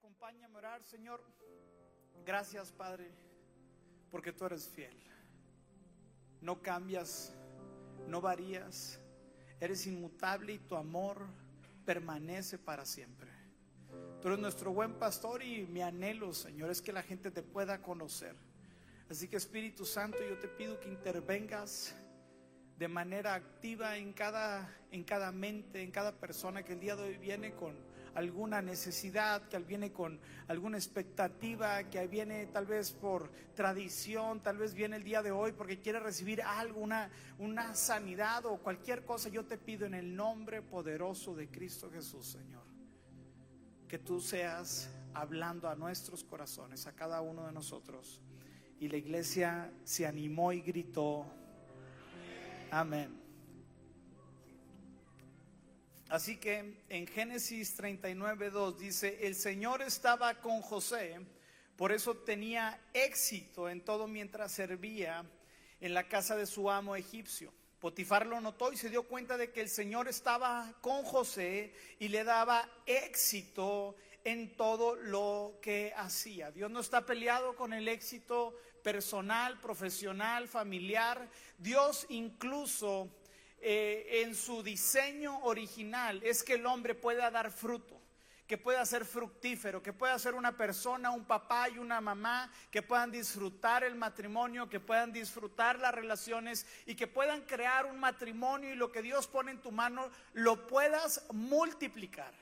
Acompáñame a orar, Señor. Gracias, Padre, porque tú eres fiel. No cambias, no varías. Eres inmutable y tu amor permanece para siempre. Tú eres nuestro buen pastor y mi anhelo, Señor, es que la gente te pueda conocer. Así que, Espíritu Santo, yo te pido que intervengas de manera activa en cada mente, en cada persona que el día de hoy viene con alguna necesidad, que viene con alguna expectativa, que viene tal vez por tradición, tal vez viene el día de hoy porque quiere recibir algo, una sanidad o cualquier cosa. Yo te pido en el nombre poderoso de Cristo Jesús, Señor, que tú seas hablando a nuestros corazones, a cada uno de nosotros. Y la iglesia se animó y gritó: amén. Así que en Génesis 39:2 dice: el Señor estaba con José, por eso tenía éxito en todo mientras servía en la casa de su amo egipcio. Potifar lo notó y se dio cuenta de que el Señor estaba con José y le daba éxito en todo lo que hacía. Dios no está peleado con el éxito personal, profesional, familiar. Dios incluso en su diseño original es que el hombre pueda dar fruto, que pueda ser fructífero, que pueda ser una persona, un papá y una mamá, que puedan disfrutar el matrimonio, que puedan disfrutar las relaciones y que puedan crear un matrimonio y lo que Dios pone en tu mano lo puedas multiplicar.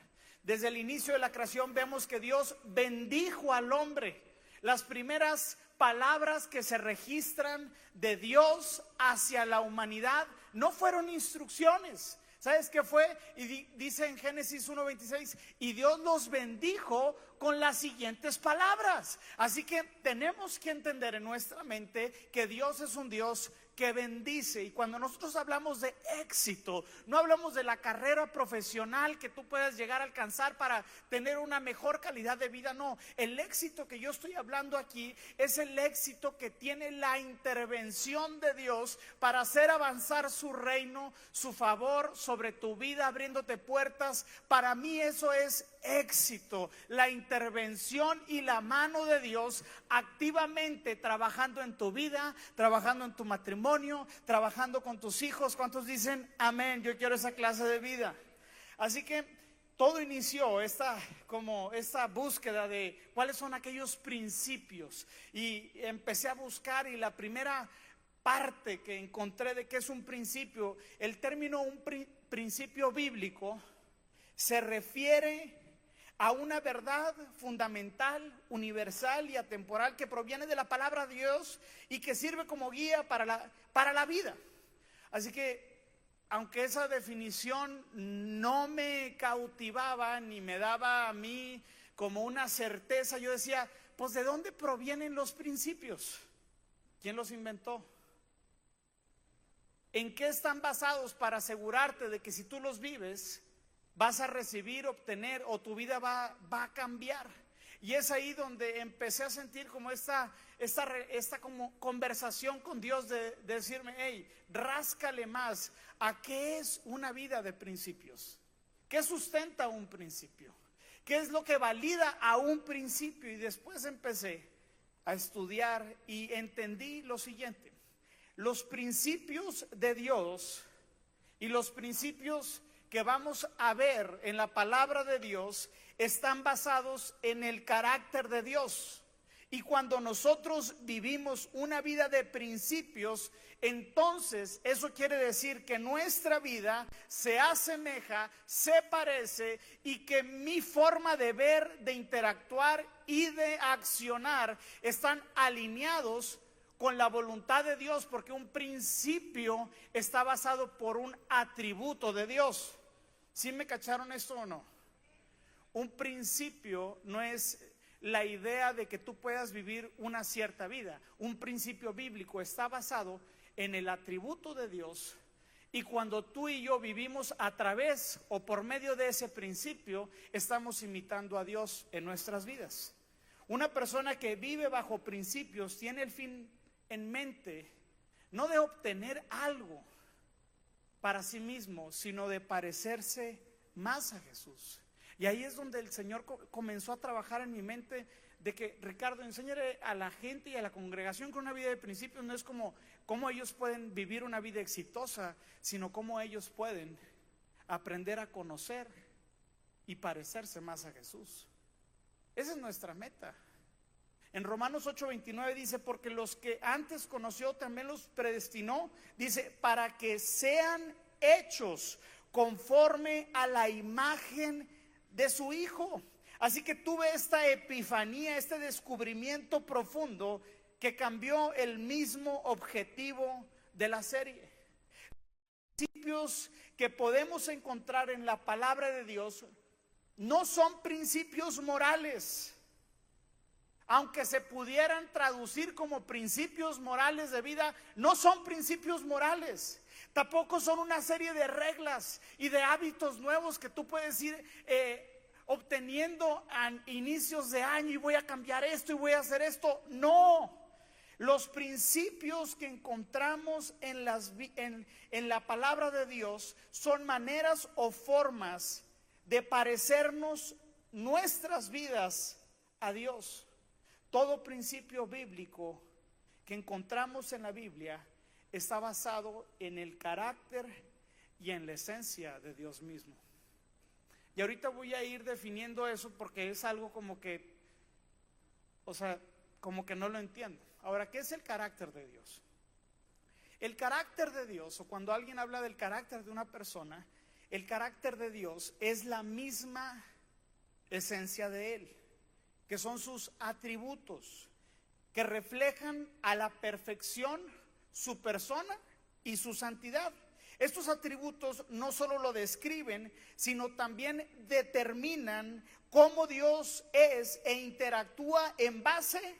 Desde el inicio de la creación vemos que Dios bendijo al hombre. Las primeras palabras que se registran de Dios hacia la humanidad no fueron instrucciones. ¿Sabes qué fue? Y dice en Génesis 1:26: y Dios los bendijo con las siguientes palabras. Así que tenemos que entender en nuestra mente que Dios es un Dios que bendice. Y cuando nosotros hablamos de éxito, no hablamos de la carrera profesional que tú puedas llegar a alcanzar para tener una mejor calidad de vida. No, el éxito que yo estoy hablando aquí es el éxito que tiene la intervención de Dios para hacer avanzar su reino, su favor sobre tu vida, abriéndote puertas. Para mí eso es éxito, la intervención y la mano de Dios activamente trabajando en tu vida, trabajando en tu matrimonio, trabajando con tus hijos. ¿Cuántos dicen amén? Yo quiero esa clase de vida. Así que todo inició esta búsqueda de cuáles son aquellos principios, y empecé a buscar, y la primera parte que encontré de qué es un principio, el término principio bíblico se refiere a una verdad fundamental, universal y atemporal que proviene de la palabra de Dios y que sirve como guía para la vida. Así que, aunque esa definición no me cautivaba ni me daba a mí como una certeza, yo decía: pues ¿de dónde provienen los principios? ¿Quién los inventó? ¿En qué están basados para asegurarte de que si tú los vives vas a recibir, obtener, o tu vida va a cambiar? Y es ahí donde empecé a sentir como esta como conversación con Dios de decirme: hey, ráscale más a qué es una vida de principios, qué sustenta un principio, qué es lo que valida a un principio. Y después empecé a estudiar y entendí lo siguiente: los principios de Dios y los principios que vamos a ver en la palabra de Dios están basados en el carácter de Dios. Y cuando nosotros vivimos una vida de principios, entonces eso quiere decir que nuestra vida se asemeja, se parece, y que mi forma de ver, de interactuar y de accionar están alineados con la voluntad de Dios, porque un principio está basado por un atributo de Dios. ¿Sí me cacharon esto o no? Un principio no es la idea de que tú puedas vivir una cierta vida. Un principio bíblico está basado en el atributo de Dios, y cuando tú y yo vivimos a través o por medio de ese principio, estamos imitando a Dios en nuestras vidas. Una persona que vive bajo principios tiene el fin en mente, no de obtener algo para sí mismo, sino de parecerse más a Jesús. Y ahí es donde el Señor comenzó a trabajar en mi mente de que, Ricardo, enséñale a la gente y a la congregación que una vida de principios no es como cómo ellos pueden vivir una vida exitosa, sino cómo ellos pueden aprender a conocer y parecerse más a Jesús. Esa es nuestra meta. En Romanos 8:29 dice, porque los que antes conoció también los predestinó, dice, para que sean hechos conforme a la imagen de su Hijo. Así que tuve esta epifanía, este descubrimiento profundo que cambió el mismo objetivo de la serie. Principios que podemos encontrar en la palabra de Dios no son principios morales, aunque se pudieran traducir como principios morales de vida. No son principios morales, tampoco son una serie de reglas y de hábitos nuevos que tú puedes ir obteniendo a inicios de año, y voy a cambiar esto y voy a hacer esto. No, los principios que encontramos en la palabra de Dios son maneras o formas de parecernos nuestras vidas a Dios. Todo principio bíblico que encontramos en la Biblia está basado en el carácter y en la esencia de Dios mismo. Y ahorita voy a ir definiendo eso porque es algo como que, como que no lo entiendo. Ahora, ¿qué es el carácter de Dios? El carácter de Dios, o cuando alguien habla del carácter de una persona, el carácter de Dios es la misma esencia de Él, que son sus atributos, que reflejan a la perfección su persona y su santidad. Estos atributos no solo lo describen, sino también determinan cómo Dios es e interactúa en base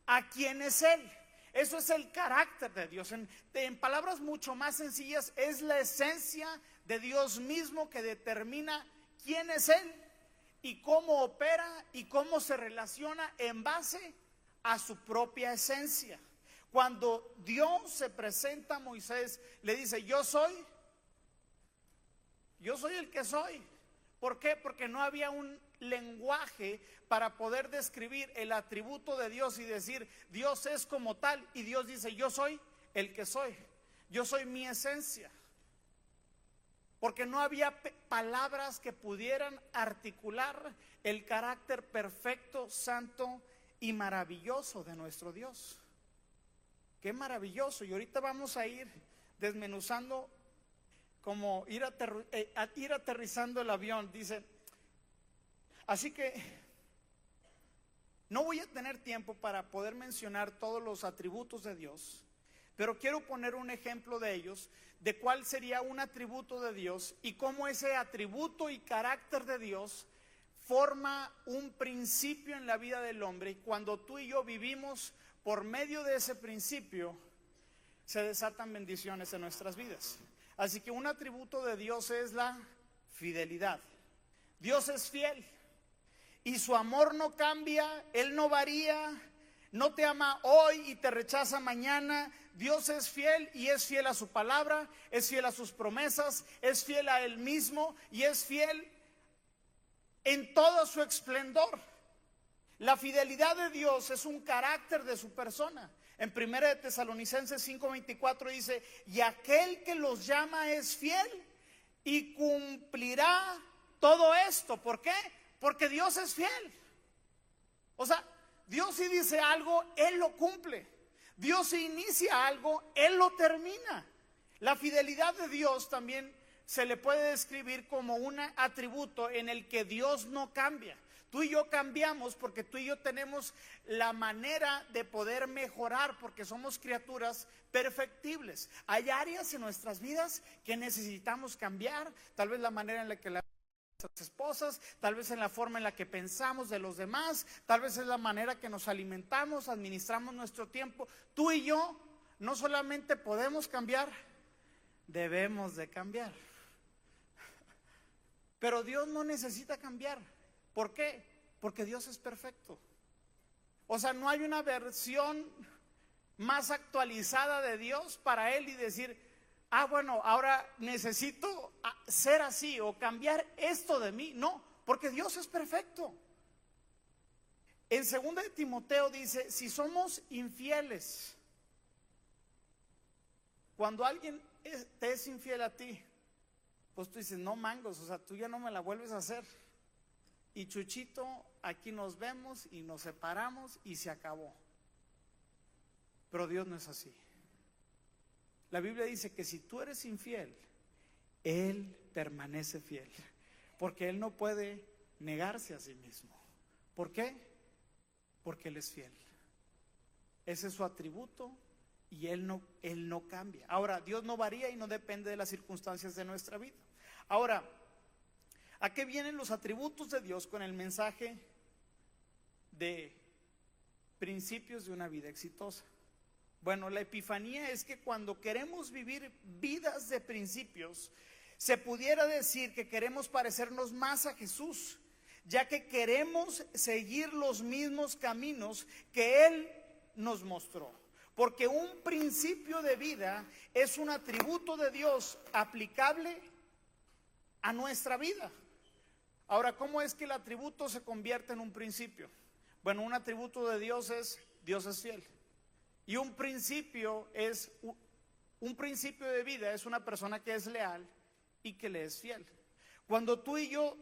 a quién es Él. Eso es el carácter de Dios. En palabras mucho más sencillas, es la esencia de Dios mismo que determina quién es Él y cómo opera y cómo se relaciona en base a su propia esencia. Cuando Dios se presenta a Moisés, le dice, yo soy el que soy. ¿Por qué? Porque no había un lenguaje para poder describir el atributo de Dios y decir, Dios es como tal. Y Dios dice, yo soy el que soy. Yo soy mi esencia. Porque no había palabras que pudieran articular el carácter perfecto, santo y maravilloso de nuestro Dios. Qué maravilloso. Y ahorita vamos a ir desmenuzando, como ir aterrizando el avión. Dice, así que no voy a tener tiempo para poder mencionar todos los atributos de Dios, pero quiero poner un ejemplo de ellos, de cuál sería un atributo de Dios y cómo ese atributo y carácter de Dios forma un principio en la vida del hombre. Y cuando tú y yo vivimos por medio de ese principio, se desatan bendiciones en nuestras vidas. Así que un atributo de Dios es la fidelidad. Dios es fiel y su amor no cambia, Él no varía, no te ama hoy y te rechaza mañana. Dios es fiel y es fiel a su palabra, es fiel a sus promesas, es fiel a Él mismo y es fiel en todo su esplendor. La fidelidad de Dios es un carácter de su persona. En 1 de Tesalonicenses 5:24 dice, y aquel que los llama es fiel y cumplirá todo esto. ¿Por qué? Porque Dios es fiel. O sea, Dios si dice algo, Él lo cumple. Dios si inicia algo, Él lo termina. La fidelidad de Dios también se le puede describir como un atributo en el que Dios no cambia. Tú y yo cambiamos porque tú y yo tenemos la manera de poder mejorar, porque somos criaturas perfectibles. Hay áreas en nuestras vidas que necesitamos cambiar, tal vez la manera en la que nuestras esposas, tal vez en la forma en la que pensamos de los demás, tal vez es la manera que nos alimentamos, administramos nuestro tiempo. Tú y yo no solamente podemos cambiar, debemos de cambiar. Pero Dios no necesita cambiar. ¿Por qué? Porque Dios es perfecto. O sea, no hay una versión más actualizada de Dios para Él y decir, bueno, ahora necesito ser así o cambiar esto de mí. No, porque Dios es perfecto. En 2 de Timoteo dice, si somos infieles, cuando alguien te es infiel a ti, pues tú dices, no mangos, o sea, tú ya no me la vuelves a hacer. Y Chuchito, aquí nos vemos y nos separamos y se acabó. Pero Dios no es así. La Biblia dice que si tú eres infiel, Él permanece fiel, porque Él no puede negarse a sí mismo. ¿Por qué? Porque Él es fiel. Ese es su atributo y Él no cambia. Ahora, Dios no varía y no depende de las circunstancias de nuestra vida. Ahora, ¿a qué vienen los atributos de Dios con el mensaje de principios de una vida exitosa? Bueno, la epifanía es que cuando queremos vivir vidas de principios, se pudiera decir que queremos parecernos más a Jesús, ya que queremos seguir los mismos caminos que Él nos mostró. Porque un principio de vida es un atributo de Dios aplicable a nuestra vida. Ahora, ¿cómo es que el atributo se convierte en un principio? Bueno, un atributo de Dios es fiel. Y un principio de vida es una persona que es leal y que le es fiel. Cuando tú y yo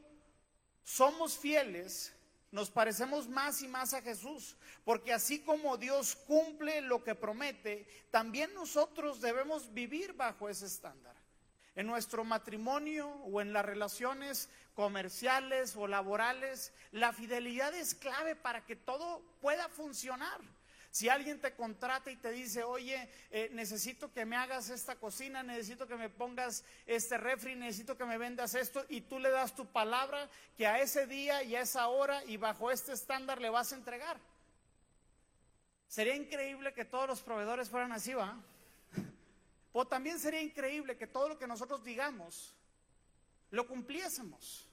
somos fieles, nos parecemos más y más a Jesús, porque así como Dios cumple lo que promete, también nosotros debemos vivir bajo ese estándar. En nuestro matrimonio o en las relaciones comerciales o laborales, la fidelidad es clave para que todo pueda funcionar. Si alguien te contrata y te dice, oye, necesito que me hagas esta cocina, necesito que me pongas este refri, necesito que me vendas esto, y tú le das tu palabra que a ese día y a esa hora y bajo este estándar le vas a entregar. Sería increíble que todos los proveedores fueran así, ¿va? O también sería increíble que todo lo que nosotros digamos lo cumpliésemos.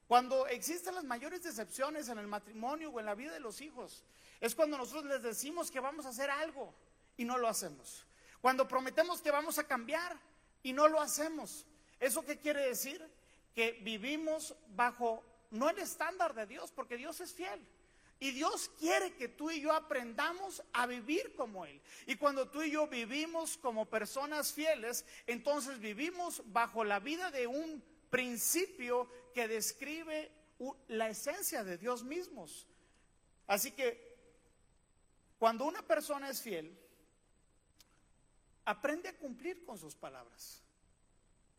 Cuando existen las mayores decepciones en el matrimonio o en la vida de los hijos, es cuando nosotros les decimos que vamos a hacer algo y no lo hacemos. Cuando prometemos que vamos a cambiar y no lo hacemos. ¿Eso qué quiere decir? Que vivimos bajo no el estándar de Dios, porque Dios es fiel. Y Dios quiere que tú y yo aprendamos a vivir como Él. Y cuando tú y yo vivimos como personas fieles, entonces vivimos bajo la vida de un principio que describe la esencia de Dios mismos. Así que cuando una persona es fiel, aprende a cumplir con sus palabras.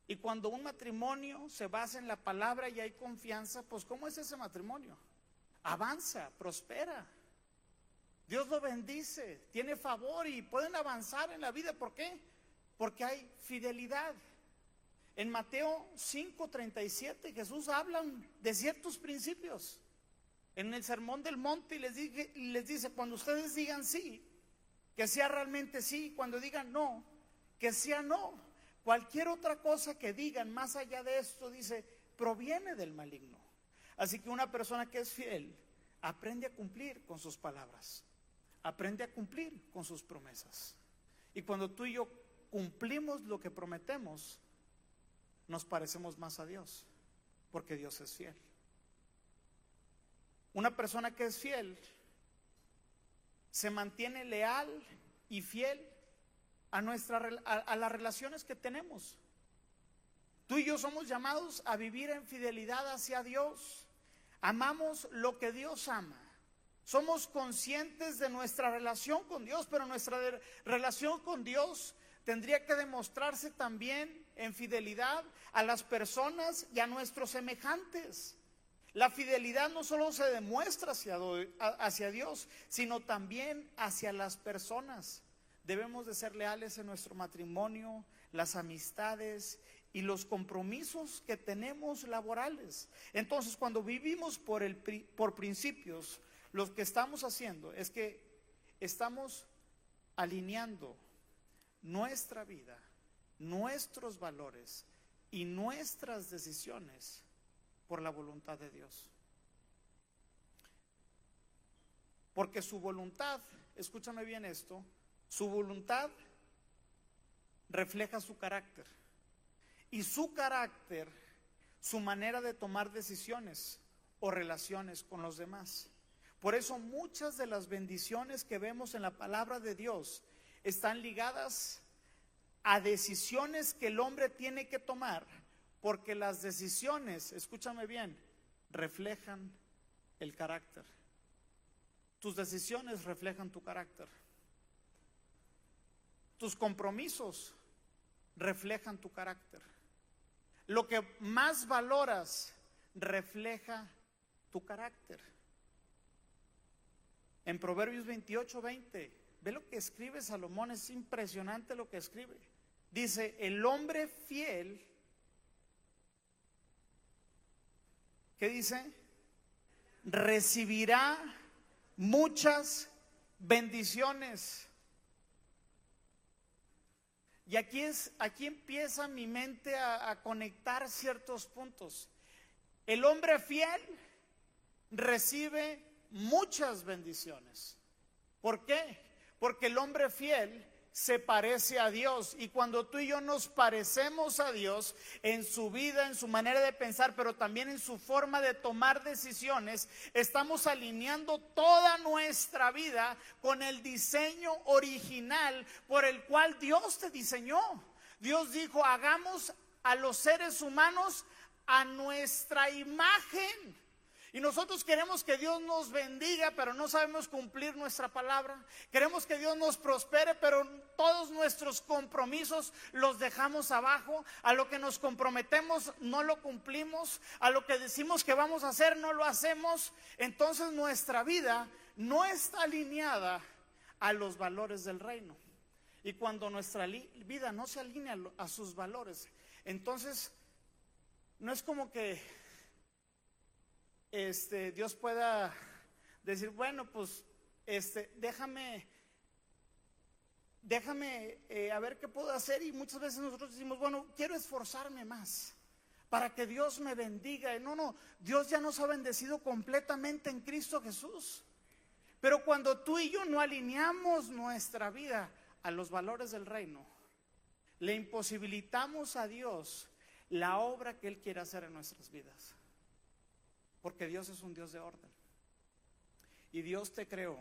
Y cuando un matrimonio se basa en la palabra y hay confianza, pues ¿cómo es ese matrimonio? Avanza, prospera. Dios lo bendice, tiene favor y pueden avanzar en la vida. ¿Por qué? Porque hay fidelidad. En Mateo 5:37 Jesús habla de ciertos principios. En el Sermón del Monte les dice, cuando ustedes digan sí, que sea realmente sí, cuando digan no, que sea no. Cualquier otra cosa que digan más allá de esto, dice, proviene del maligno. Así que una persona que es fiel aprende a cumplir con sus palabras, aprende a cumplir con sus promesas. Y cuando tú y yo cumplimos lo que prometemos, nos parecemos más a Dios, porque Dios es fiel. Una persona que es fiel se mantiene leal y fiel a las relaciones que tenemos. Tú y yo somos llamados a vivir en fidelidad hacia Dios. Amamos lo que Dios ama. Somos conscientes de nuestra relación con Dios, pero nuestra relación con Dios tendría que demostrarse también en fidelidad a las personas y a nuestros semejantes. La fidelidad no solo se demuestra hacia Dios, sino también hacia las personas. Debemos de ser leales en nuestro matrimonio, las amistades y los compromisos que tenemos laborales. Entonces, cuando vivimos por principios, lo que estamos haciendo es que estamos alineando nuestra vida, nuestros valores y nuestras decisiones por la voluntad de Dios. Porque su voluntad, escúchame bien esto, su voluntad refleja su carácter. Y su carácter su manera de tomar decisiones o relaciones con los demás. Por eso muchas de las bendiciones que vemos en la palabra de Dios están ligadas a decisiones que el hombre tiene que tomar, porque las decisiones, escúchame bien, reflejan el carácter. Tus decisiones reflejan tu carácter. Tus compromisos reflejan tu carácter. Lo que más valoras refleja tu carácter. En Proverbios 28:20, ve lo que escribe Salomón, es impresionante lo que escribe. Dice, el hombre fiel, ¿qué dice? Recibirá muchas bendiciones. Y aquí empieza mi mente a conectar ciertos puntos. El hombre fiel recibe muchas bendiciones. ¿Por qué? Porque el hombre fiel se parece a Dios, y cuando tú y yo nos parecemos a Dios en su vida, en su manera de pensar, pero también en su forma de tomar decisiones, estamos alineando toda nuestra vida con el diseño original por el cual Dios te diseñó. Dios dijo, hagamos a los seres humanos a nuestra imagen. Y nosotros queremos que Dios nos bendiga, pero no sabemos cumplir nuestra palabra. Queremos que Dios nos prospere, pero todos nuestros compromisos los dejamos abajo. A lo que nos comprometemos no lo cumplimos. A lo que decimos que vamos a hacer no lo hacemos. Entonces nuestra vida no está alineada a los valores del reino. Y cuando nuestra vida no se alinea a sus valores, entonces no es como que Dios pueda decir, bueno, pues déjame a ver qué puedo hacer. Y muchas veces nosotros decimos, bueno, quiero esforzarme más para que Dios me bendiga. No, Dios ya nos ha bendecido completamente en Cristo Jesús. Pero cuando tú y yo no alineamos nuestra vida a los valores del reino, le imposibilitamos a Dios la obra que Él quiere hacer en nuestras vidas. Porque Dios es un Dios de orden. Y Dios te creó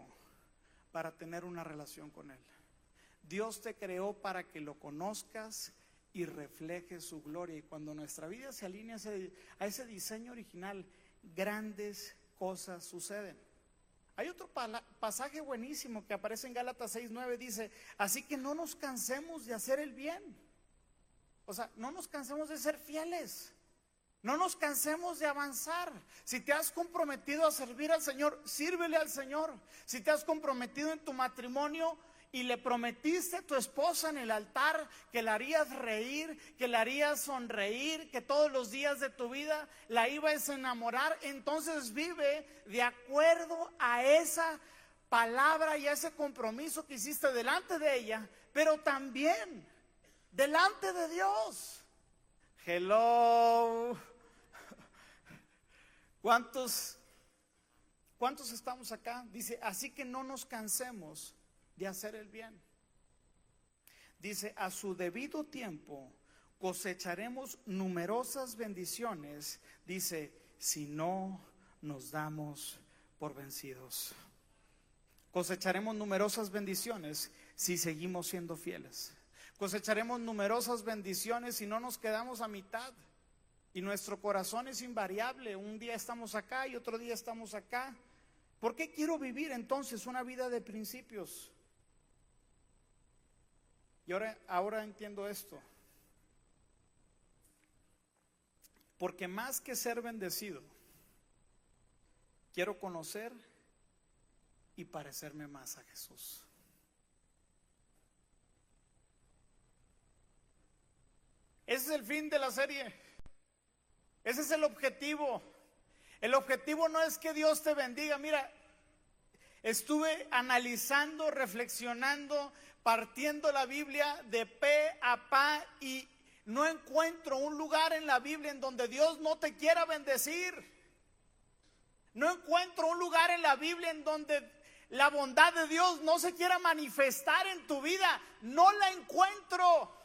para tener una relación con Él. Dios te creó para que lo conozcas y reflejes su gloria. Y cuando nuestra vida se alinea a ese diseño original, grandes cosas suceden. Hay otro pasaje buenísimo que aparece en Gálatas 6:9, dice, así que no nos cansemos de hacer el bien. O sea, no nos cansemos de ser fieles. No nos cansemos de avanzar. Si te has comprometido a servir al Señor, sírvele al Señor. Si te has comprometido en tu matrimonio y le prometiste a tu esposa en el altar que la harías reír, que la harías sonreír, que todos los días de tu vida la ibas a enamorar, entonces vive de acuerdo a esa palabra y a ese compromiso que hiciste delante de ella, pero también delante de Dios. Hello. ¿Cuántos estamos acá? Dice, así que no nos cansemos de hacer el bien. Dice, a su debido tiempo cosecharemos numerosas bendiciones. Dice, si no nos damos por vencidos. Cosecharemos numerosas bendiciones si seguimos siendo fieles. Cosecharemos numerosas bendiciones si no nos quedamos a mitad. Y nuestro corazón es invariable. Un día estamos acá y otro día estamos acá. ¿Por qué quiero vivir entonces una vida de principios? Y ahora entiendo esto. Porque más que ser bendecido, quiero conocer y parecerme más a Jesús. Ese es el fin de la serie. Ese es el objetivo. El objetivo no es que Dios te bendiga. Mira, estuve analizando, reflexionando, partiendo la Biblia de pe a pa y no encuentro un lugar en la Biblia en donde Dios no te quiera bendecir. No encuentro un lugar en la Biblia en donde la bondad de Dios no se quiera manifestar en tu vida. No la encuentro.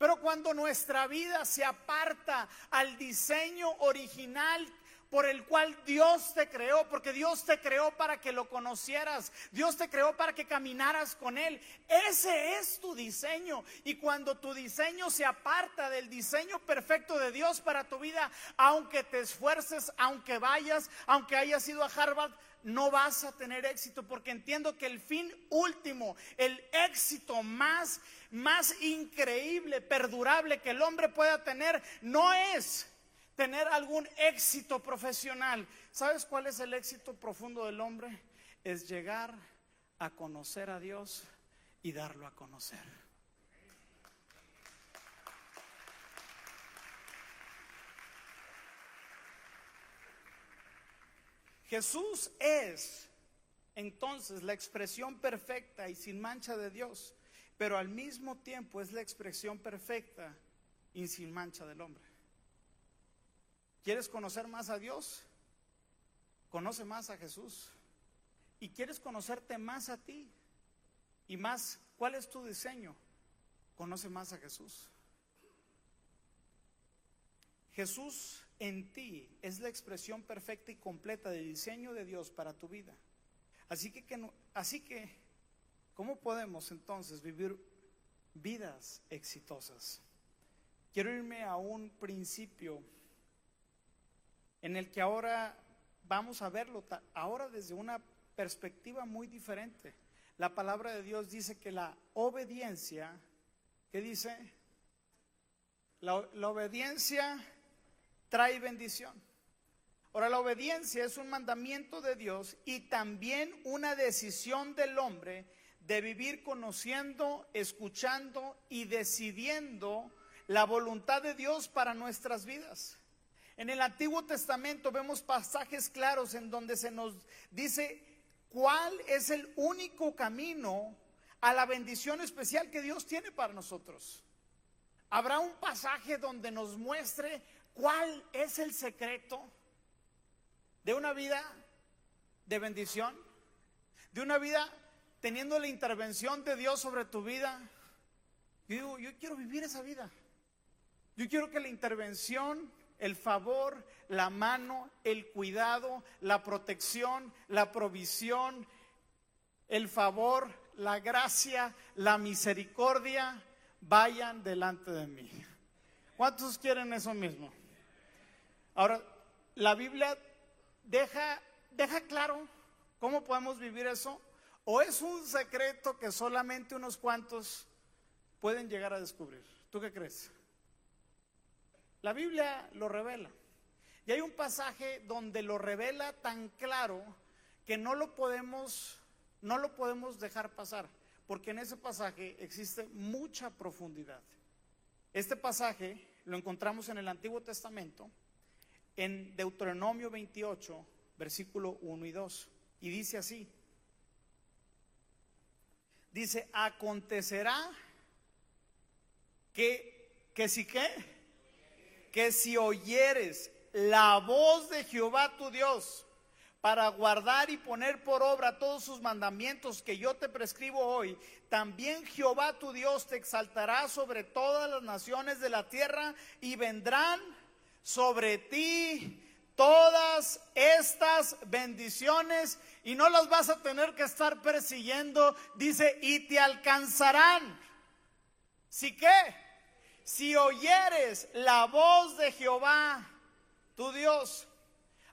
Pero cuando nuestra vida se aparta al diseño original por el cual Dios te creó, porque Dios te creó para que lo conocieras, Dios te creó para que caminaras con Él. Ese es tu diseño. Y cuando tu diseño se aparta del diseño perfecto de Dios para tu vida, aunque te esfuerces, aunque vayas, aunque hayas ido a Harvard, no vas a tener éxito, porque entiendo que el fin último, el éxito más increíble, perdurable que el hombre pueda tener, no es tener algún éxito profesional. ¿Sabes cuál es el éxito profundo del hombre? Es llegar a conocer a Dios y darlo a conocer. Jesús es entonces la expresión perfecta y sin mancha de Dios, pero al mismo tiempo es la expresión perfecta y sin mancha del hombre. ¿Quieres conocer más a Dios? Conoce más a Jesús. ¿Y quieres conocerte más a ti? Y más, ¿cuál es tu diseño? Conoce más a Jesús. Jesús en ti es la expresión perfecta y completa del diseño de Dios para tu vida. Así que, ¿cómo podemos entonces vivir vidas exitosas? Quiero irme a un principio en el que ahora vamos a verlo, ahora desde una perspectiva muy diferente. La palabra de Dios dice que la obediencia, ¿qué dice? La obediencia trae bendición. Ahora, la obediencia es un mandamiento de Dios y también una decisión del hombre de vivir conociendo, escuchando y decidiendo la voluntad de Dios para nuestras vidas. En el Antiguo Testamento vemos pasajes claros en donde se nos dice cuál es el único camino a la bendición especial que Dios tiene para nosotros. Habrá un pasaje donde nos muestre cuál es el secreto de una vida de bendición, de una vida teniendo la intervención de Dios sobre tu vida. Yo digo, yo quiero vivir esa vida. Yo quiero que la intervención, el favor, la mano, el cuidado, la protección, la provisión, el favor, la gracia, la misericordia vayan delante de mí. ¿Cuántos quieren eso mismo? Ahora, la Biblia deja claro cómo podemos vivir eso, o es un secreto que solamente unos cuantos pueden llegar a descubrir. ¿Tú qué crees? La Biblia lo revela. Y hay un pasaje donde lo revela tan claro que no lo podemos dejar pasar, porque en ese pasaje existe mucha profundidad. Este pasaje lo encontramos en el Antiguo Testamento, en Deuteronomio 28, versículo 1 y 2. Y dice así. Dice, acontecerá que si qué, que si oyeres la voz de Jehová tu Dios para guardar y poner por obra todos sus mandamientos que yo te prescribo hoy, también Jehová tu Dios te exaltará sobre todas las naciones de la tierra y vendrán sobre ti todas estas bendiciones y no las vas a tener que estar persiguiendo. Dice, y te alcanzarán. ¿Sí qué? Si oyeres la voz de Jehová, tu Dios.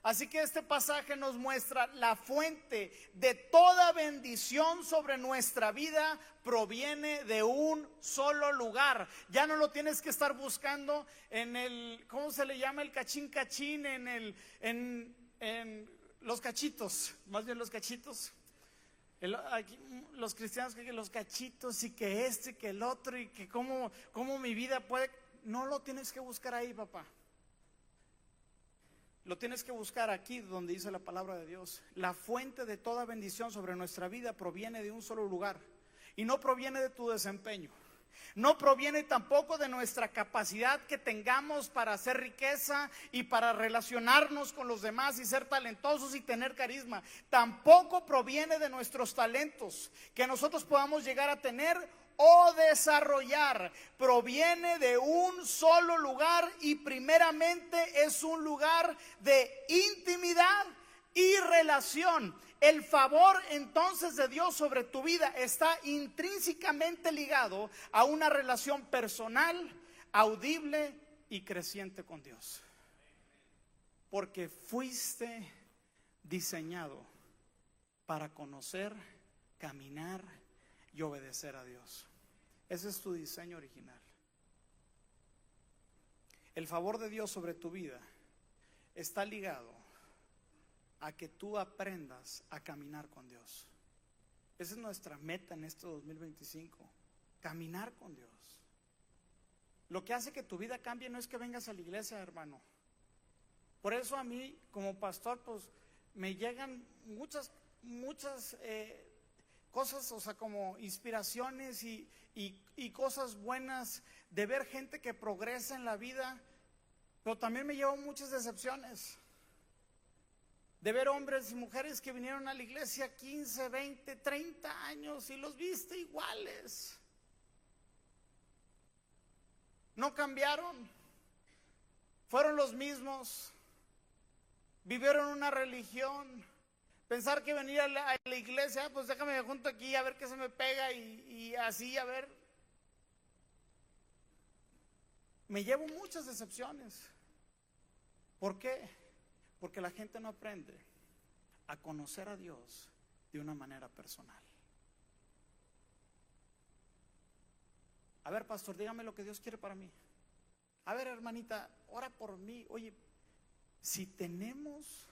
Así que este pasaje nos muestra la fuente de toda bendición sobre nuestra vida proviene de un solo lugar. Ya no lo tienes que estar buscando en el, ¿cómo se le llama? El cachín cachín, en los cachitos, más bien los cachitos. Aquí, los cristianos que los cachitos y que este y que el otro y que cómo mi vida puede. No lo tienes que buscar ahí, papá. Lo tienes que buscar aquí donde dice la palabra de Dios. La fuente de toda bendición sobre nuestra vida proviene de un solo lugar y no proviene de tu desempeño. No proviene tampoco de nuestra capacidad que tengamos para hacer riqueza y para relacionarnos con los demás y ser talentosos y tener carisma. Tampoco proviene de nuestros talentos, que nosotros podamos llegar a tener o desarrollar proviene de un solo lugar y primeramente es un lugar de intimidad y relación. El favor entonces de Dios sobre tu vida está intrínsecamente ligado a una relación personal, audible y creciente con Dios. Porque fuiste diseñado para conocer, caminar y obedecer a Dios. Ese es tu diseño original. El favor de Dios sobre tu vida está ligado a que tú aprendas a caminar con Dios. Esa es nuestra meta en este 2025, caminar con Dios. Lo que hace que tu vida cambie no es que vengas a la iglesia, hermano. Por eso a mí como pastor pues me llegan muchas cosas, o sea, como inspiraciones y cosas buenas de ver gente que progresa en la vida, pero también me llevo muchas decepciones de ver hombres y mujeres que vinieron a la iglesia 15, 20, 30 años y los viste iguales. No cambiaron, fueron los mismos, vivieron una religión. Pensar que venir a la iglesia, pues déjame me junto aquí a ver qué se me pega y así a ver. Me llevo muchas decepciones. ¿Por qué? Porque la gente no aprende a conocer a Dios de una manera personal. A ver, pastor, dígame lo que Dios quiere para mí. A ver, hermanita, ora por mí. Oye, si tenemos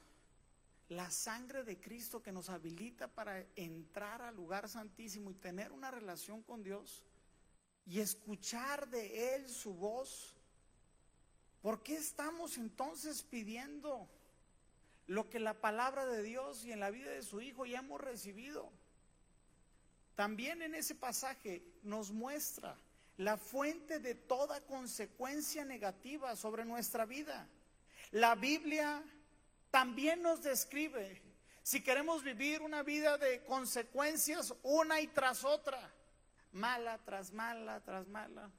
la sangre de Cristo que nos habilita para entrar al lugar santísimo y tener una relación con Dios y escuchar de Él su voz, ¿por qué estamos entonces pidiendo lo que la palabra de Dios y en la vida de su Hijo ya hemos recibido? También en ese pasaje nos muestra la fuente de toda consecuencia negativa sobre nuestra vida. La Biblia también nos describe si queremos vivir una vida de consecuencias una y tras otra, mala tras mala tras mala.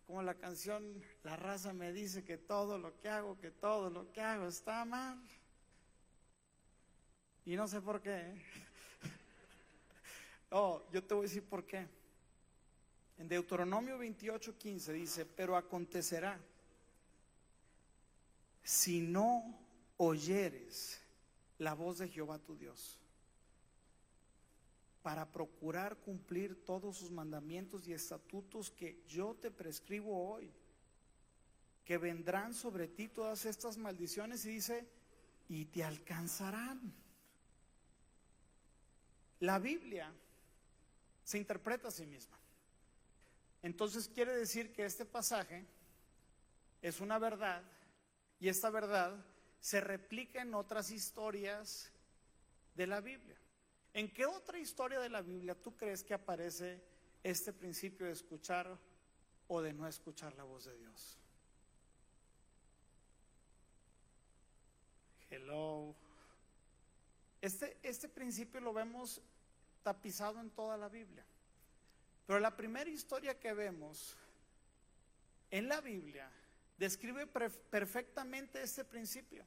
Como la canción La Raza me dice que todo lo que hago está mal. Y no sé por qué. Oh, yo te voy a decir por qué. En Deuteronomio 28:15 dice: pero acontecerá, si no oyeres la voz de Jehová tu Dios, para procurar cumplir todos sus mandamientos y estatutos que yo te prescribo hoy, que vendrán sobre ti todas estas maldiciones, y dice, y te alcanzarán. La Biblia se interpreta a sí misma. Entonces quiere decir que este pasaje es una verdad, y esta verdad se replica en otras historias de la Biblia. ¿En qué otra historia de la Biblia tú crees que aparece este principio de escuchar o de no escuchar la voz de Dios? Hello. Este principio lo vemos tapizado en toda la Biblia. Pero la primera historia que vemos en la Biblia describe perfectamente este principio.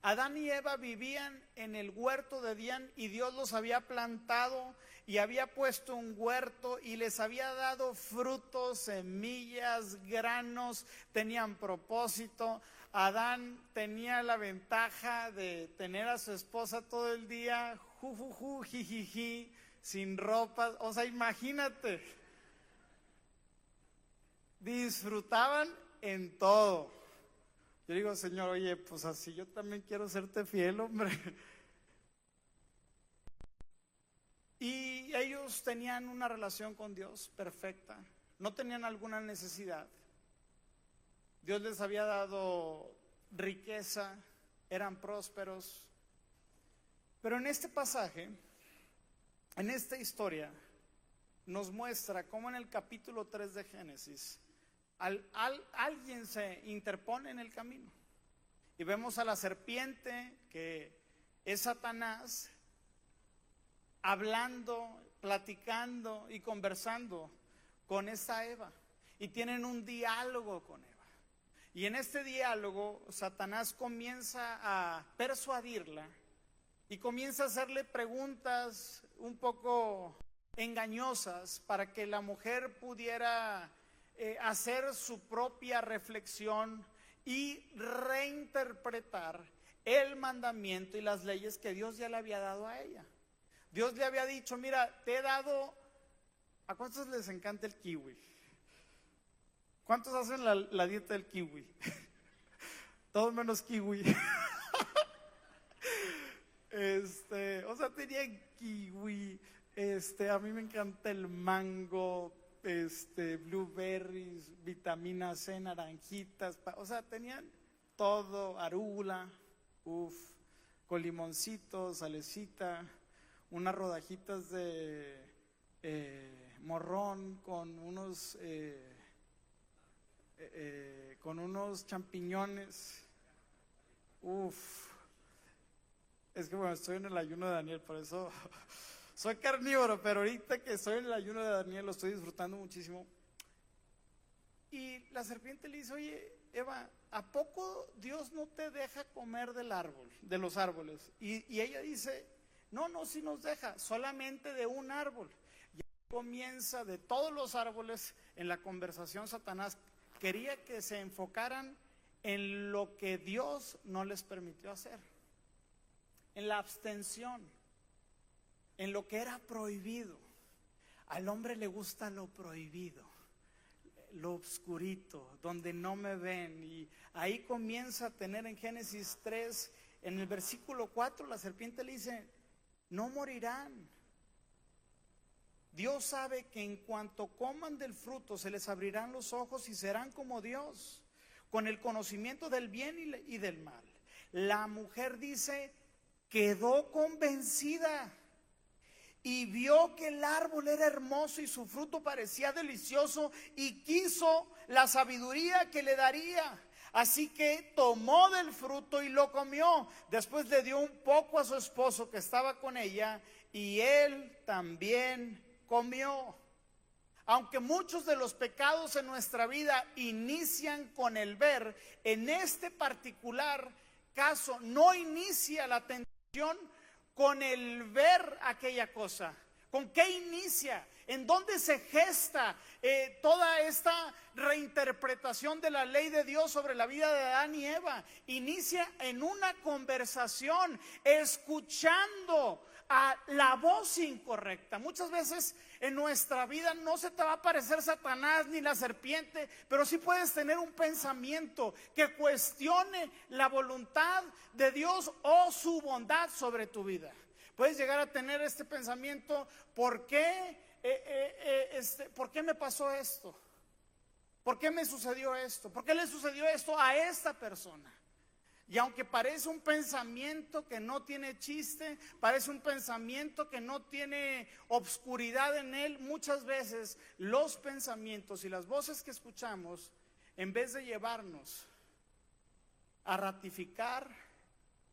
Adán y Eva vivían en el huerto de Edén y Dios los había plantado y había puesto un huerto y les había dado frutos, semillas, granos, tenían propósito. Adán tenía la ventaja de tener a su esposa todo el día, jijiji, sin ropa. O sea, imagínate, disfrutaban en todo. Yo digo, Señor, oye, pues así yo también quiero serte fiel, hombre. Y ellos tenían una relación con Dios perfecta, no tenían alguna necesidad. Dios les había dado riqueza, eran prósperos. Pero en este pasaje, en esta historia, nos muestra cómo en el capítulo 3 de Génesis, alguien se interpone en el camino. Y vemos a la serpiente, que es Satanás, hablando platicando y conversando con esta Eva y tienen un diálogo con Eva. Y en este diálogo Satanás comienza a persuadirla y comienza a hacerle preguntas un poco engañosas para que la mujer pudiera hacer su propia reflexión y reinterpretar el mandamiento y las leyes que Dios ya le había dado a ella. Dios le había dicho, mira, te he dado... ¿A cuántos les encanta el kiwi? ¿Cuántos hacen la dieta del kiwi? Todos menos kiwi. O sea, tenía kiwi, a mí me encanta el mango, blueberries, vitamina C, naranjitas, o sea, tenían todo, arugula, con limoncito, salecita, unas rodajitas de morrón con unos champiñones. Es que bueno, estoy en el ayuno de Daniel, por eso soy carnívoro, pero ahorita que estoy en el ayuno de Daniel lo estoy disfrutando muchísimo. Y la serpiente le dice, oye, Eva, ¿a poco Dios no te deja comer del árbol, de los árboles? Y ella dice, no, sí nos deja, solamente de un árbol. Y comienza de todos los árboles en la conversación Satanás. Quería que se enfocaran en lo que Dios no les permitió hacer, en la abstención, en lo que era prohibido. Al hombre le gusta lo prohibido, lo obscurito, donde no me ven. Y ahí comienza a tener en Génesis 3, en el versículo 4, la serpiente le dice, no morirán. Dios sabe que en cuanto coman del fruto se les abrirán los ojos y serán como Dios, con el conocimiento del bien y del mal. La mujer dice, quedó convencida y vio que el árbol era hermoso y su fruto parecía delicioso y quiso la sabiduría que le daría. Así que tomó del fruto y lo comió. Después le dio un poco a su esposo que estaba con ella y él también comió. Aunque muchos de los pecados en nuestra vida inician con el ver, en este particular caso no inicia la tentación con el ver aquella cosa. ¿Con qué inicia? ¿En dónde se gesta toda esta reinterpretación de la ley de Dios sobre la vida de Adán y Eva? Inicia en una conversación, escuchando a la voz incorrecta. Muchas veces en nuestra vida no se te va a aparecer Satanás ni la serpiente, pero sí puedes tener un pensamiento que cuestione la voluntad de Dios o su bondad sobre tu vida. Puedes llegar a tener este pensamiento, ¿por qué me pasó esto? ¿Por qué me sucedió esto? ¿Por qué le sucedió esto a esta persona? Y aunque parece un pensamiento que no tiene chiste, parece un pensamiento que no tiene obscuridad en él, muchas veces los pensamientos y las voces que escuchamos, en vez de llevarnos a ratificar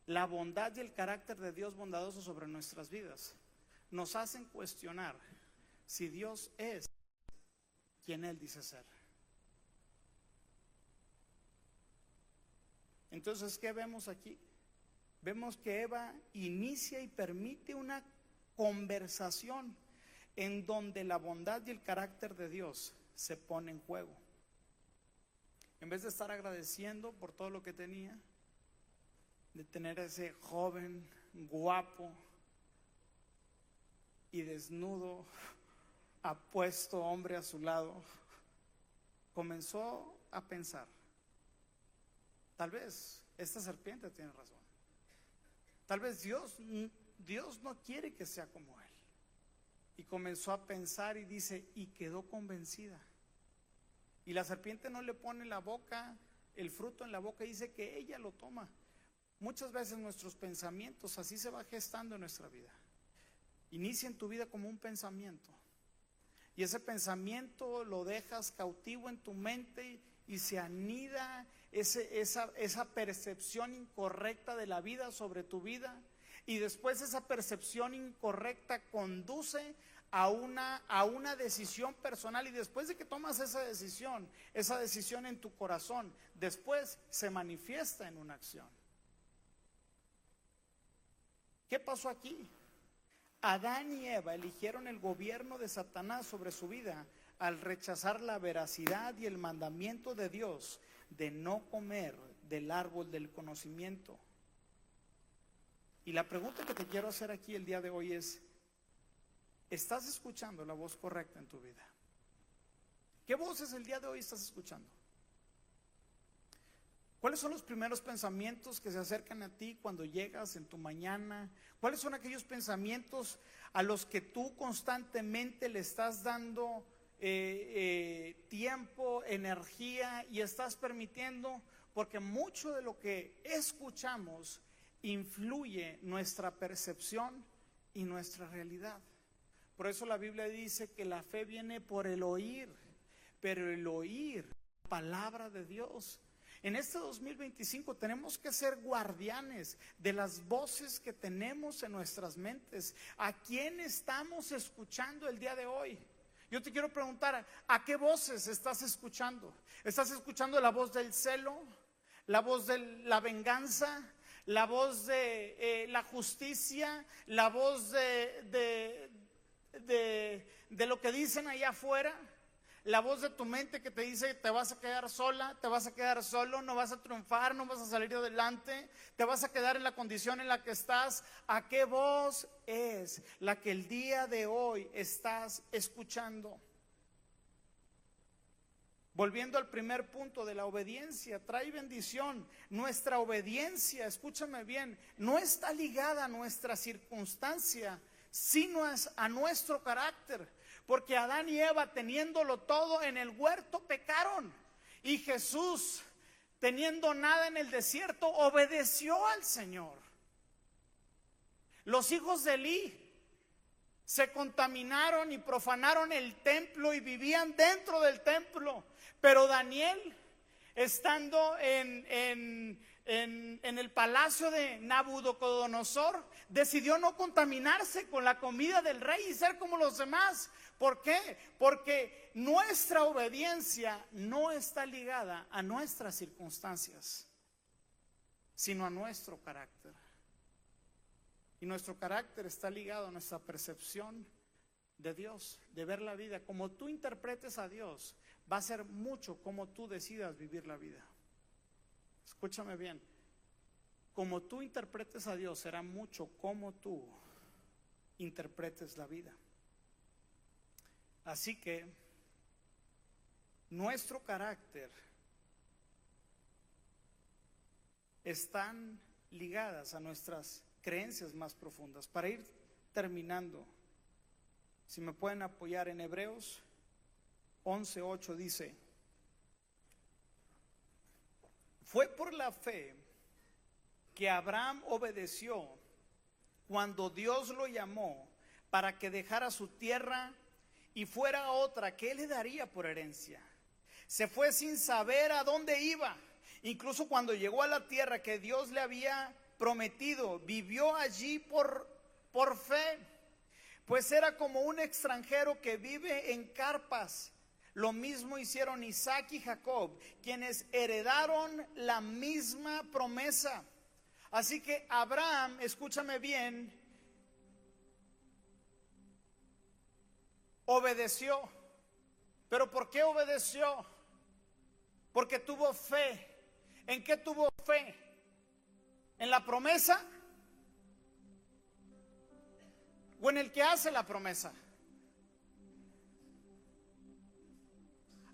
la bondad y el carácter de Dios bondadoso sobre nuestras vidas, nos hacen cuestionar si Dios es quien Él dice ser. Entonces, ¿qué vemos aquí? Vemos que Eva inicia y permite una conversación en donde la bondad y el carácter de Dios se pone en juego. En vez de estar agradeciendo por todo lo que tenía, de tener ese joven, guapo y desnudo, apuesto hombre a su lado, comenzó a pensar, tal vez esta serpiente tiene razón. Tal vez Dios no quiere que sea como él. Y comenzó a pensar y dice, y quedó convencida. Y la serpiente no le pone el fruto en la boca, y dice que ella lo toma. Muchas veces nuestros pensamientos, así se va gestando en nuestra vida. Inicia en tu vida como un pensamiento. Y ese pensamiento lo dejas cautivo en tu mente y se anida esa percepción incorrecta de la vida sobre tu vida, y después esa percepción incorrecta conduce a una decisión personal, y después de que tomas esa decisión en tu corazón, después se manifiesta en una acción. ¿Qué pasó aquí? Adán y Eva eligieron el gobierno de Satanás sobre su vida al rechazar la veracidad y el mandamiento de Dios de no comer del árbol del conocimiento. Y la pregunta que te quiero hacer aquí el día de hoy es: ¿estás escuchando la voz correcta en tu vida? ¿Qué voces el día de hoy estás escuchando? ¿Cuáles son los primeros pensamientos que se acercan a ti cuando llegas en tu mañana? ¿Cuáles son aquellos pensamientos a los que tú constantemente le estás dando tiempo, energía, y estás permitiendo? Porque mucho de lo que escuchamos influye nuestra percepción y nuestra realidad. Por eso la Biblia dice que la fe viene por el oír, pero el oír la palabra de Dios. En este 2025 tenemos que ser guardianes de las voces que tenemos en nuestras mentes. ¿A quién estamos escuchando el día de hoy? Yo te quiero preguntar, ¿a qué voces estás escuchando? ¿Estás escuchando la voz del celo, la voz de la venganza, la voz de la justicia, la voz de lo que dicen allá afuera? La voz de tu mente que te dice: te vas a quedar sola, te vas a quedar solo, no vas a triunfar, no vas a salir adelante, te vas a quedar en la condición en la que estás. ¿A qué voz es la que el día de hoy estás escuchando? Volviendo al primer punto de la obediencia, trae bendición. Nuestra obediencia, escúchame bien, no está ligada a nuestra circunstancia, sino es a nuestro carácter. Porque Adán y Eva, teniéndolo todo en el huerto, pecaron. Y Jesús, teniendo nada en el desierto, obedeció al Señor. Los hijos de Elí se contaminaron y profanaron el templo y vivían dentro del templo. Pero Daniel, estando en el palacio de Nabucodonosor, decidió no contaminarse con la comida del rey y ser como los demás. ¿Por qué? Porque nuestra obediencia no está ligada a nuestras circunstancias, sino a nuestro carácter. Y nuestro carácter está ligado a nuestra percepción de Dios, de ver la vida. Como tú interpretes a Dios, va a ser mucho como tú decidas vivir la vida. Escúchame bien, como tú interpretes a Dios, será mucho como tú interpretes la vida. Así que nuestro carácter están ligadas a nuestras creencias más profundas. Para ir terminando, si me pueden apoyar en Hebreos 11:8 dice: fue por la fe que Abraham obedeció cuando Dios lo llamó para que dejara su tierra y fuera a otra que él le daría por herencia. Se fue sin saber a dónde iba. Incluso cuando llegó a la tierra que Dios le había prometido, vivió allí por fe, pues era como un extranjero que vive en carpas. Lo mismo hicieron Isaac y Jacob, quienes heredaron la misma promesa. Así que Abraham, escúchame bien, obedeció. ¿Pero por qué obedeció? Porque tuvo fe. ¿En qué tuvo fe? ¿En la promesa? ¿O en el que hace la promesa?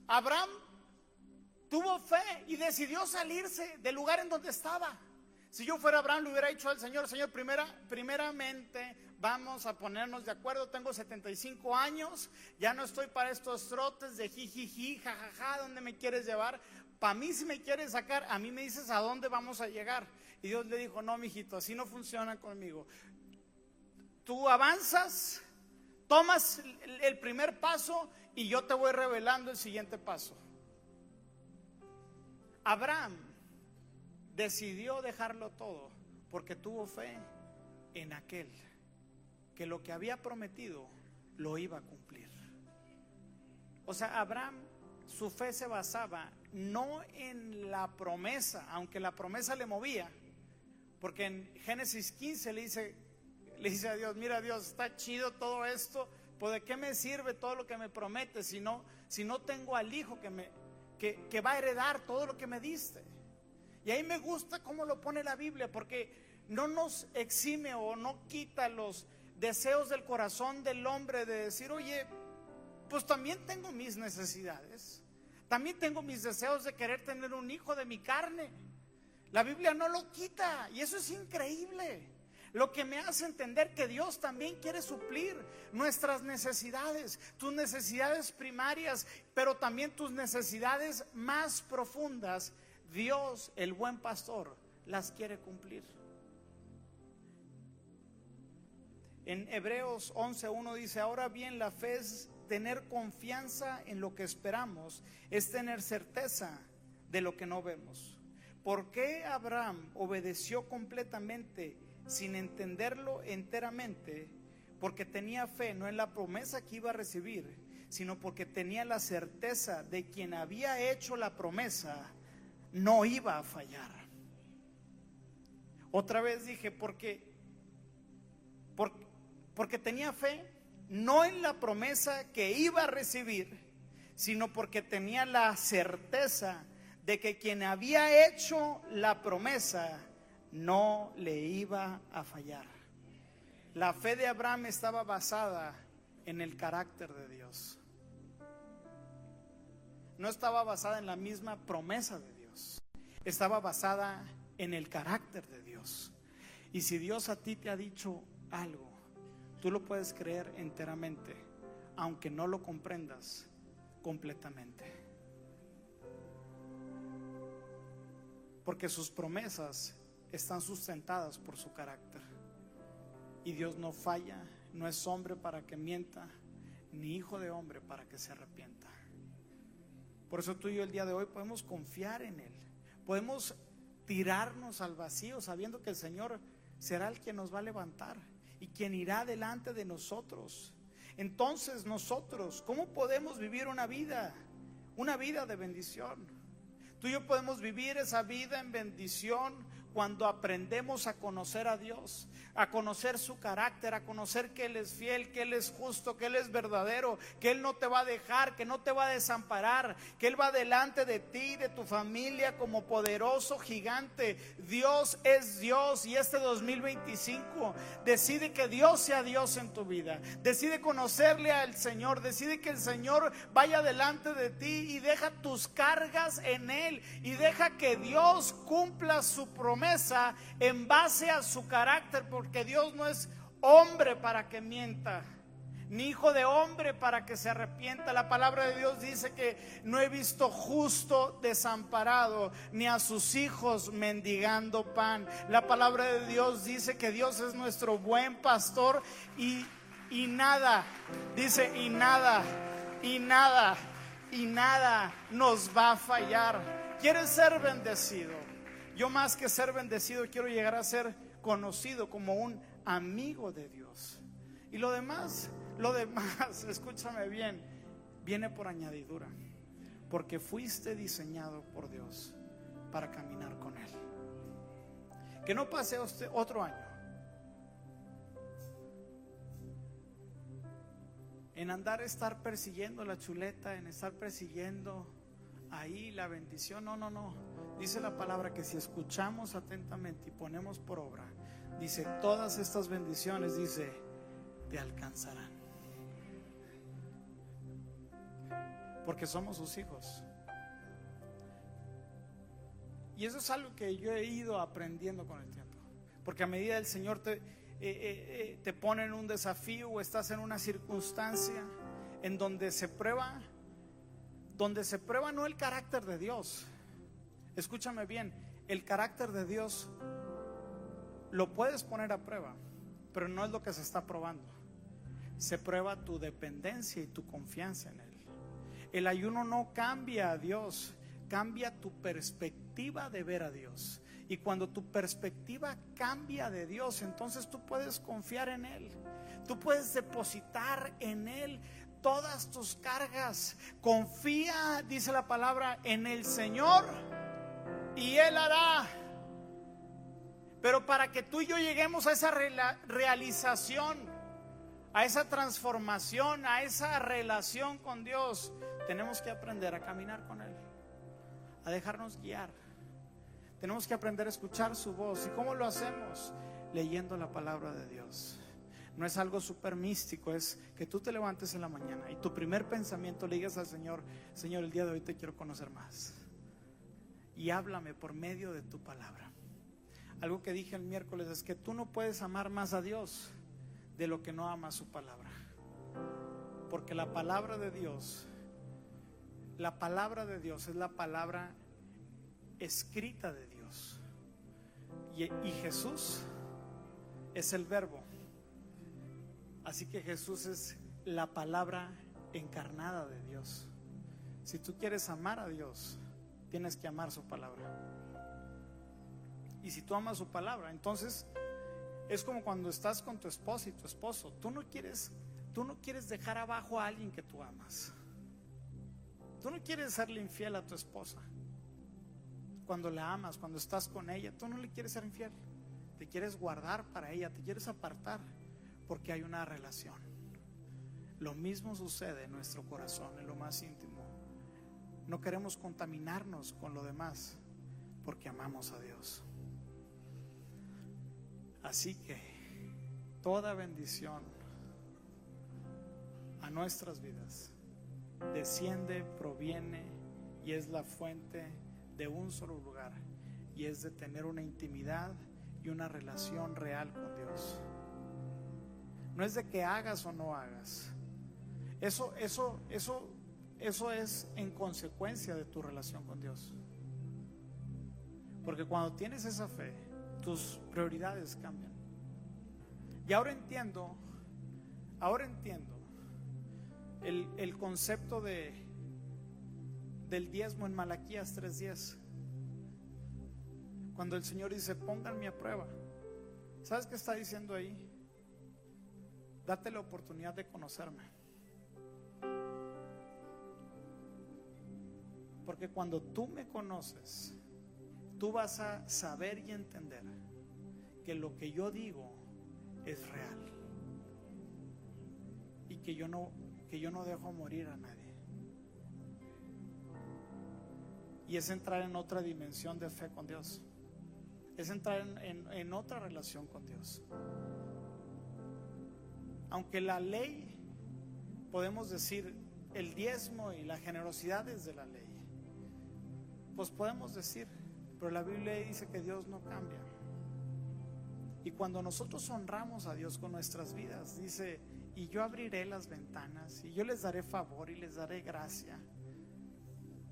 Abraham tuvo fe y decidió salirse del lugar en donde estaba. Si yo fuera Abraham, le hubiera dicho al Señor: Señor, primeramente vamos a ponernos de acuerdo. Tengo 75 años, ya no estoy para estos trotes de jijiji, jajaja, ¿dónde me quieres llevar? Para mí, si me quieres sacar, a mí me dices a dónde vamos a llegar. Y Dios le dijo: no, mijito, así no funciona conmigo. Tú avanzas, tomas el primer paso y yo te voy revelando el siguiente paso. Abraham decidió dejarlo todo porque tuvo fe en aquel que lo que había prometido lo iba a cumplir. O sea, Abraham, su fe se basaba no en la promesa, aunque la promesa le movía, porque en Génesis 15 le dice a Dios: mira, Dios, está chido todo esto, pues ¿de qué me sirve todo lo que me prometes si no tengo al hijo que va a heredar todo lo que me diste? Y ahí me gusta cómo lo pone la Biblia, porque no nos exime o no quita los deseos del corazón del hombre de decir: oye, pues también tengo mis necesidades, también tengo mis deseos de querer tener un hijo de mi carne. La Biblia no lo quita, y eso es increíble. Lo que me hace entender que Dios también quiere suplir nuestras necesidades, tus necesidades primarias, pero también tus necesidades más profundas. Dios, el buen pastor, las quiere cumplir. En Hebreos 11:1 dice: ahora bien, la fe es tener confianza en lo que esperamos, es tener certeza de lo que no vemos. ¿Por qué Abraham obedeció completamente sin entenderlo enteramente? Porque tenía fe no en la promesa que iba a recibir, sino porque tenía la certeza de quien había hecho la promesa no iba a fallar. Otra vez dije, porque tenía fe no en la promesa que iba a recibir, sino porque tenía la certeza de que quien había hecho la promesa no le iba a fallar. La fe de Abraham estaba basada en el carácter de Dios. No estaba basada en la misma promesa de Dios, estaba basada en el carácter de Dios. Y si Dios a ti te ha dicho algo, tú lo puedes creer enteramente, aunque no lo comprendas completamente. Porque sus promesas están sustentadas por su carácter. Y Dios no falla, no es hombre para que mienta, ni hijo de hombre para que se arrepienta. Por eso tú y yo el día de hoy podemos confiar en Él. Podemos tirarnos al vacío sabiendo que el Señor será el que nos va a levantar y quien irá delante de nosotros. Entonces nosotros, ¿cómo podemos vivir una vida de bendición? Tú y yo podemos vivir esa vida en bendición cuando aprendemos a conocer a Dios, a conocer su carácter, a conocer que Él es fiel, que Él es justo, que Él es verdadero, que Él no te va a dejar, que no te va a desamparar, que Él va delante de ti, de tu familia, como poderoso gigante. Dios es Dios, y este 2025 decide que Dios sea Dios en tu vida. Decide conocerle al Señor, decide que el Señor vaya delante de ti y deja tus cargas en Él y deja que Dios cumpla su promesa en base a su carácter, porque Dios no es hombre para que mienta, ni hijo de hombre para que se arrepienta. La palabra de Dios dice que no he visto justo desamparado, ni a sus hijos mendigando pan. La palabra de Dios dice que Dios es nuestro buen pastor y nada, dice, y nada nos va a fallar. ¿Quieres ser bendecido? Yo, más que ser bendecido, quiero llegar a ser conocido como un amigo de Dios. Y lo demás, escúchame bien, viene por añadidura, porque fuiste diseñado por Dios para caminar con Él. Que no pase otro año en estar persiguiendo la chuleta, en estar persiguiendo ahí la bendición. No. Dice la palabra que si escuchamos atentamente y ponemos por obra, dice, todas estas bendiciones, dice, te alcanzarán. Porque somos sus hijos. Y eso es algo que yo he ido aprendiendo con el tiempo. Porque a medida el Señor te pone en un desafío o estás en una circunstancia en donde se prueba no el carácter de Dios. Escúchame bien, el carácter de Dios lo puedes poner a prueba, pero no es lo que se está probando. Se prueba tu dependencia y tu confianza en Él. El ayuno no cambia a Dios, cambia tu perspectiva de ver a Dios. Y cuando tu perspectiva cambia de Dios, entonces tú puedes confiar en Él. Tú puedes depositar en Él todas tus cargas. Confía, dice la palabra, en el Señor y Él hará. Pero para que tú y yo lleguemos a esa realización, a esa transformación, a esa relación con Dios, tenemos que aprender a caminar con Él, a dejarnos guiar. Tenemos que aprender a escuchar su voz. ¿Y cómo lo hacemos? Leyendo la palabra de Dios. No es algo súper místico, es que tú te levantes en la mañana y tu primer pensamiento le digas al Señor: Señor, el día de hoy te quiero conocer más. Y háblame por medio de tu palabra. Algo que dije el miércoles es que tú no puedes amar más a Dios de lo que no amas su palabra. Porque la palabra de Dios es la palabra escrita de Dios. Y Jesús es el verbo. Así que Jesús es la palabra encarnada de Dios. Si tú quieres amar a Dios, tienes que amar su palabra. Y si tú amas su palabra, entonces es como cuando estás con tu esposa y tu esposo. Tú no quieres dejar abajo a alguien que tú amas. Tú no quieres serle infiel a tu esposa. Cuando la amas, cuando estás con ella, tú no le quieres ser infiel. Te quieres guardar para ella, te quieres apartar, porque hay una relación. Lo mismo sucede en nuestro corazón, en lo más íntimo. No queremos contaminarnos con lo demás, porque amamos a Dios. Así que toda bendición a nuestras vidas desciende, proviene y es la fuente de un solo lugar, y es de tener una intimidad y una relación real con Dios. No es de que hagas o no hagas. Eso es en consecuencia de tu relación con Dios. Porque cuando tienes esa fe, tus prioridades cambian. Y ahora entiendo el concepto del diezmo en Malaquías 3:10. Cuando el Señor dice: pónganme a prueba. ¿Sabes qué está diciendo ahí? Date la oportunidad de conocerme. Porque cuando tú me conoces, tú vas a saber y entender que lo que yo digo es real, y que yo no dejo morir a nadie. Y es entrar en otra dimensión de fe con Dios. Es entrar en otra relación con Dios. Aunque la ley, podemos decir, el diezmo y la generosidad es de la ley, pues podemos decir, pero la Biblia dice que Dios no cambia. Y cuando nosotros honramos a Dios con nuestras vidas, dice: y yo abriré las ventanas, y yo les daré favor y les daré gracia.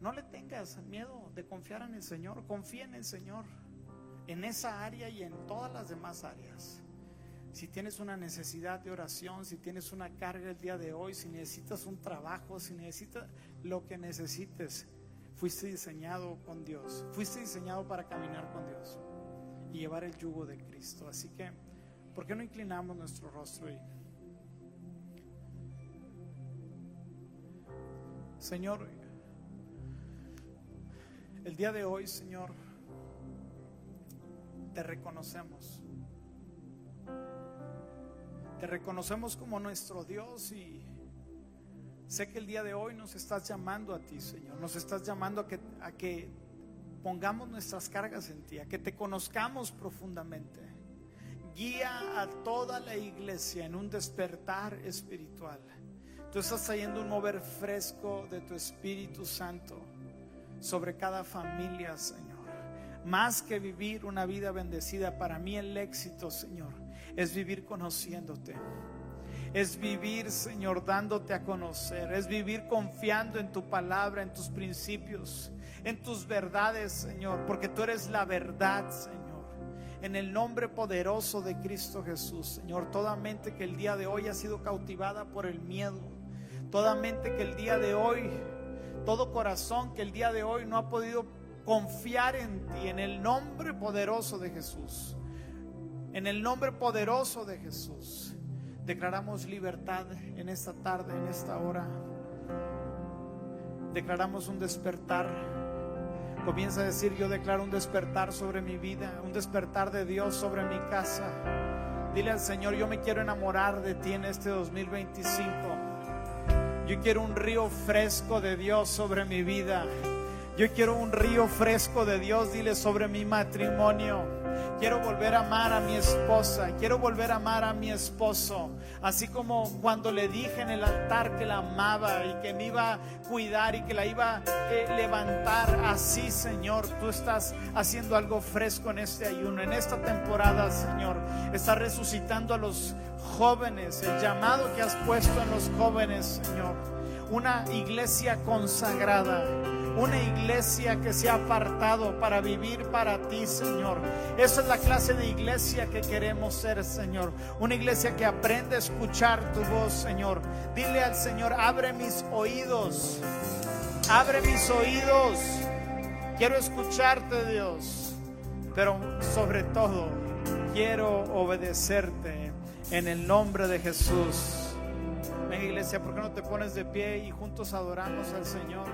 No le tengas miedo de confiar en el Señor. Confía en el Señor en esa área y en todas las demás áreas. Si tienes una necesidad de oración, si tienes una carga el día de hoy, si necesitas un trabajo, si necesitas lo que necesites, fuiste diseñado con Dios. Fuiste diseñado para caminar con Dios y llevar el yugo de Cristo. Así que, ¿por qué no inclinamos nuestro rostro y Señor, el día de hoy, Señor, te reconocemos. Te reconocemos como nuestro Dios, y sé que el día de hoy nos estás llamando a ti, Señor. Nos estás llamando a que pongamos nuestras cargas en ti, a que te conozcamos profundamente. Guía a toda la iglesia en un despertar espiritual. Tú estás trayendo un mover fresco de tu Espíritu Santo sobre cada familia, Señor. Más que vivir una vida bendecida, para mí el éxito, Señor, es vivir conociéndote. Es vivir, Señor, dándote a conocer. Es vivir confiando en tu palabra, en tus principios, en tus verdades, Señor, porque tú eres la verdad, Señor. En el nombre poderoso de Cristo Jesús, Señor, toda mente que el día de hoy ha sido cautivada por el miedo, toda mente que el día de hoy, todo corazón que el día de hoy no ha podido confiar en ti, en el nombre poderoso de Jesús. En el nombre poderoso de Jesús declaramos libertad en esta tarde, en esta hora. Declaramos un despertar. Comienza a decir: yo declaro un despertar sobre mi vida, un despertar de Dios sobre mi casa. Dile al Señor: yo me quiero enamorar de ti en este 2025. Yo quiero un río fresco de Dios sobre mi vida. Yo quiero un río fresco de Dios, dile, sobre mi matrimonio. Quiero volver a amar a mi esposa, quiero volver a amar a mi esposo, así como cuando le dije en el altar que la amaba y que me iba a cuidar y que la iba a levantar. Así, Señor, tú estás haciendo algo fresco en este ayuno, en esta temporada, Señor. Estás resucitando a los jóvenes, el llamado que has puesto en los jóvenes, Señor. Una iglesia consagrada, una iglesia que se ha apartado para vivir para ti, Señor. Esa es la clase de iglesia que queremos ser, Señor. Una iglesia que aprende a escuchar tu voz, Señor. Dile al Señor: abre mis oídos, abre mis oídos. Quiero escucharte, Dios, pero sobre todo quiero obedecerte en el nombre de Jesús. Ven, iglesia, ¿por qué no te pones de pie y juntos adoramos al Señor?